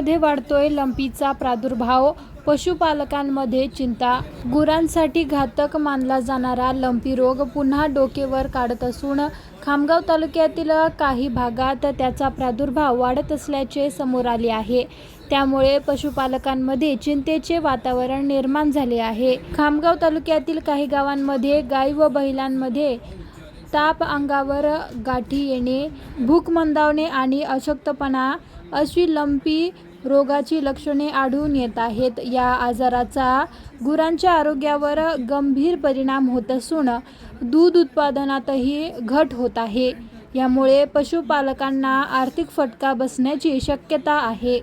गुरांमध्ये वाढतोय लंपीचा प्रादुर्भाव, पशुपालकांमध्ये चिंता. गुरांसाठी घातक मानला जाणारा लंपी रोग पुन्हा डोकेवर काढत असून खामगाव तालुक्यातील काही भागात त्याचा प्रादुर्भाव वाढत असल्याचे समोर आले आहे. त्यामुळे पशुपालकांमध्ये चिंतेचे वातावरण निर्माण झाले आहे. खामगाव तालुक्यातील काही गावांमध्ये गाई व बैलांमध्ये ताप, अंगावर गाठी येणे, भूक मंदावणे आणि अशक्तपणा अशी लंपी रोगाची लक्षणे आढळून येत आहेत. या आजाराचा गुरांच्या आरोग्यावर गंभीर परिणाम होत असून दूध उत्पादनातही घट होत आहे. यामुळे पशुपालकांना आर्थिक फटका बसण्याची शक्यता आहे.